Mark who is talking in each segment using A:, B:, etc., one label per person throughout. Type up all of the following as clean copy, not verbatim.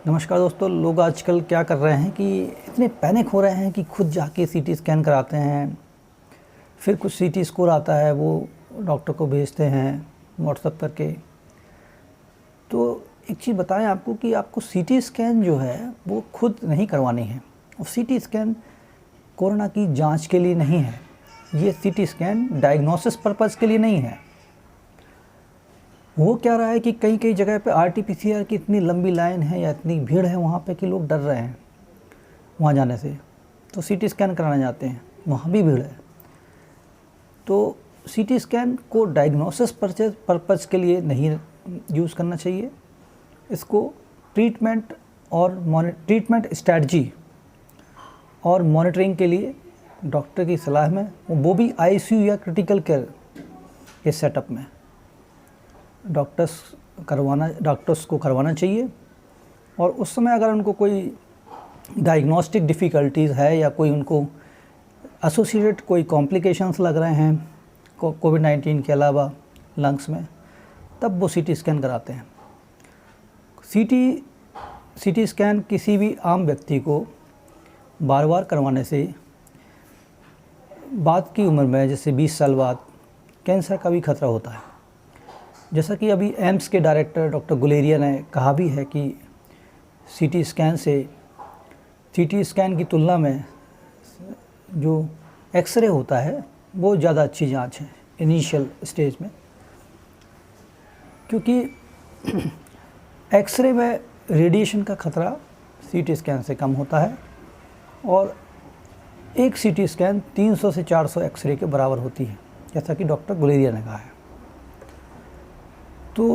A: नमस्कार दोस्तों। लोग आजकल क्या कर रहे हैं कि इतने पैनिक हो रहे हैं कि खुद जाके सीटी स्कैन कराते हैं। फिर कुछ सीटी स्कोर आता है वो डॉक्टर को भेजते हैं व्हाट्सएप करके। तो एक चीज़ बताएं आपको कि आपको सीटी स्कैन जो है वो खुद नहीं करवानी है। और सीटी स्कैन कोरोना की जांच के लिए नहीं है। ये सीटी स्कैन डायग्नोसिस पर्पज़ के लिए नहीं है। वो क्या रहा है कि कई कई जगह पे आरटीपीसीआर की इतनी लंबी लाइन है या इतनी भीड़ है वहाँ पे कि लोग डर रहे हैं वहाँ जाने से, तो सीटी स्कैन कराने जाते हैं, वहाँ भी भीड़ है। तो सीटी स्कैन को डायग्नोसिस पर्पज़ के लिए नहीं यूज़ करना चाहिए। इसको ट्रीटमेंट ट्रीटमेंट स्ट्रैटजी और मॉनिटरिंग के लिए डॉक्टर की सलाह में, वो भी आईसीयू या क्रिटिकल केयर के सेटअप में डॉक्टर्स को करवाना चाहिए। और उस समय अगर उनको कोई डायग्नोस्टिक डिफ़िकल्टीज़ है या कोई उनको एसोसिएटेड कोई कॉम्प्लिकेशंस लग रहे हैं कोविड-19 के अलावा लंग्स में, तब वो सीटी स्कैन कराते हैं। सीटी स्कैन किसी भी आम व्यक्ति को बार बार करवाने से बाद की उम्र में, जैसे 20 साल बाद, कैंसर का भी खतरा होता है। जैसा कि अभी एम्स के डायरेक्टर डॉक्टर गुलेरिया ने कहा भी है कि सीटी स्कैन की तुलना में जो एक्सरे होता है वो ज़्यादा अच्छी जांच है इनिशियल स्टेज में, क्योंकि एक्सरे में रेडिएशन का खतरा सीटी स्कैन से कम होता है और एक सीटी स्कैन 300 से 400 एक्सरे के बराबर होती है, जैसा कि डॉक्टर गुलेरिया ने कहा है। तो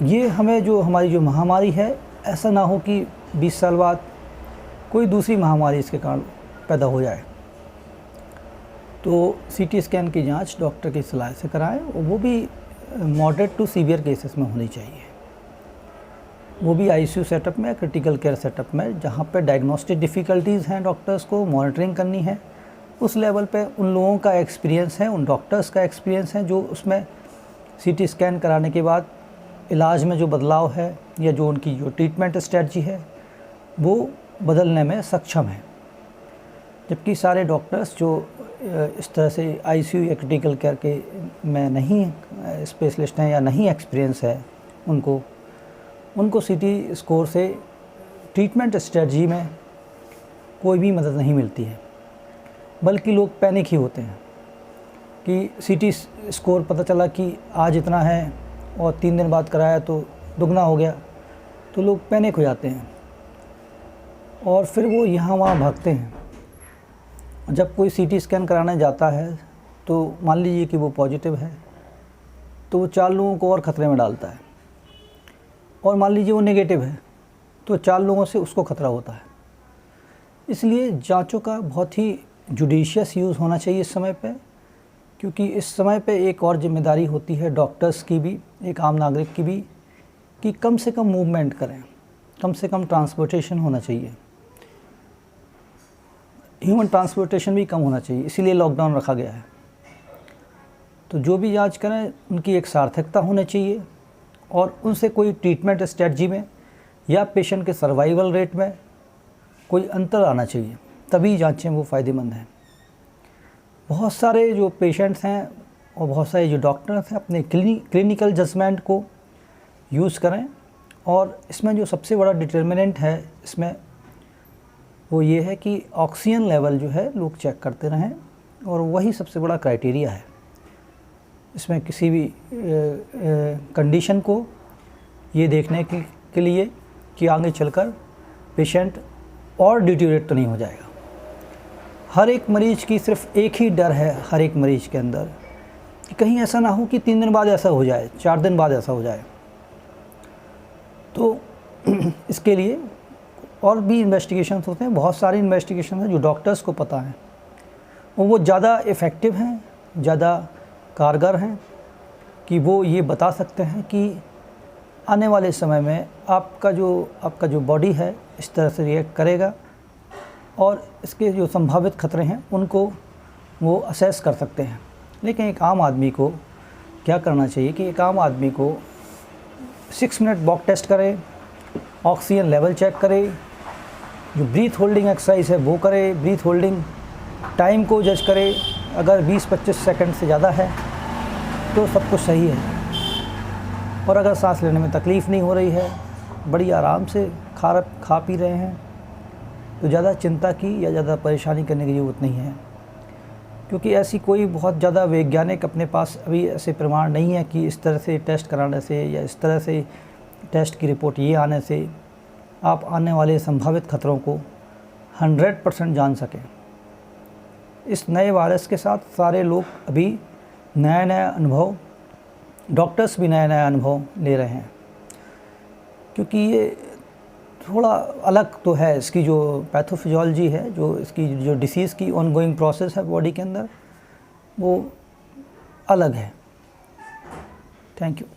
A: ये हमारी जो महामारी है, ऐसा ना हो कि 20 साल बाद कोई दूसरी महामारी इसके कारण पैदा हो जाए। तो सीटी स्कैन की जांच डॉक्टर की सलाह से कराएं, और वो भी मॉडरेट टू सीवियर केसेस में होनी चाहिए। वो भी आईसीयू सेटअप में, क्रिटिकल केयर सेटअप में, जहाँ पे डायग्नोस्टिक डिफ़िकल्टीज़ हैं, डॉक्टर्स को मॉनिटरिंग करनी है। उस लेवल पे उन लोगों का एक्सपीरियंस है, उन डॉक्टर्स का एक्सपीरियंस है जो उसमें सीटी स्कैन कराने के बाद इलाज में जो बदलाव है या जो उनकी जो ट्रीटमेंट स्ट्रेटजी है वो बदलने में सक्षम है। जबकि सारे डॉक्टर्स जो इस तरह से आईसीयू या क्रिटिकल केयर के में नहीं स्पेशलिस्ट हैं या नहीं एक्सपीरियंस है, उनको सीटी स्कोर से ट्रीटमेंट स्ट्रेटजी में कोई भी मदद नहीं मिलती है, बल्कि लोग पैनिक ही होते हैं कि सीटी स्कोर पता चला कि आज इतना है और 3 दिन बाद कराया तो दुगना हो गया, तो लोग पैनिक हो जाते हैं और फिर वो यहाँ वहाँ भागते हैं। जब कोई सीटी स्कैन कराने जाता है तो मान लीजिए कि वो पॉजिटिव है, तो वो 4 लोगों को और ख़तरे में डालता है, और मान लीजिए वो नेगेटिव है तो 4 लोगों से उसको खतरा होता है। इसलिए जांचों का बहुत ही जुडिशियस यूज़ होना चाहिए इस समय पे, क्योंकि इस समय पे एक और जिम्मेदारी होती है डॉक्टर्स की भी, एक आम नागरिक की भी, कि कम से कम मूवमेंट करें, कम से कम ट्रांसपोर्टेशन होना चाहिए। ह्यूमन ट्रांसपोर्टेशन भी कम होना चाहिए, इसीलिए लॉकडाउन रखा गया है। तो जो भी जांच करें उनकी एक सार्थकता होनी चाहिए और उनसे कोई ट्रीटमेंट स्ट्रेटजी में या पेशेंट के सर्वाइवल रेट में कोई अंतर आना चाहिए, तभी जांचें वो फ़ायदेमंद हैं। बहुत सारे जो पेशेंट्स हैं और बहुत सारे जो डॉक्टर्स हैं अपने क्लिनिकल जजमेंट को यूज़ करें, और इसमें जो सबसे बड़ा डिटर्मिनेंट है इसमें वो ये है कि ऑक्सीजन लेवल जो है लोग चेक करते रहें, और वही सबसे बड़ा क्राइटेरिया है। इसमें किसी भी कंडीशन को ये देखने के लिए कि आगे चलकर पेशेंट और डिटीरियरेट तो नहीं हो जाएगा। हर एक मरीज़ की सिर्फ एक ही डर है, हर एक मरीज़ के अंदर, कि कहीं ऐसा ना हो कि 3 दिन बाद ऐसा हो जाए, 4 दिन बाद ऐसा हो जाए। तो इसके लिए और भी इन्वेस्टिगेशंस होते हैं, बहुत सारी इन्वेस्टिगेशन हैं जो डॉक्टर्स को पता है, और वो ज़्यादा इफ़ेक्टिव हैं, ज़्यादा कारगर हैं, कि वो ये बता सकते हैं कि आने वाले समय में आपका जो बॉडी है इस तरह से रिएक्ट करेगा, और इसके जो संभावित खतरे हैं उनको वो असेस कर सकते हैं। लेकिन एक आम आदमी को क्या करना चाहिए कि एक आम आदमी को 6 मिनट वॉक टेस्ट करें, ऑक्सीजन लेवल चेक करे, जो ब्रीथ होल्डिंग एक्सरसाइज है वो करे, ब्रीथ होल्डिंग टाइम को जज करे। अगर 20-25 सेकंड से ज़्यादा है तो सब कुछ सही है, और अगर सांस लेने में तकलीफ़ नहीं हो रही है, बड़ी आराम से खा पी रहे हैं, तो ज़्यादा चिंता की या ज़्यादा परेशानी करने की ज़रूरत नहीं है। क्योंकि ऐसी कोई बहुत ज़्यादा वैज्ञानिक अपने पास अभी ऐसे प्रमाण नहीं है कि इस तरह से टेस्ट कराने से या इस तरह से टेस्ट की रिपोर्ट ये आने से आप आने वाले संभावित खतरों को 100% जान सकें। इस नए वायरस के साथ सारे लोग अभी नया अनुभव, डॉक्टर्स भी नया अनुभव ले रहे हैं, क्योंकि ये थोड़ा अलग तो है। इसकी जो पैथोफिजियोलॉजी है, जो इसकी जो डिसीज़ की ऑनगोइंग प्रोसेस है बॉडी के अंदर, वो अलग है। Thank you.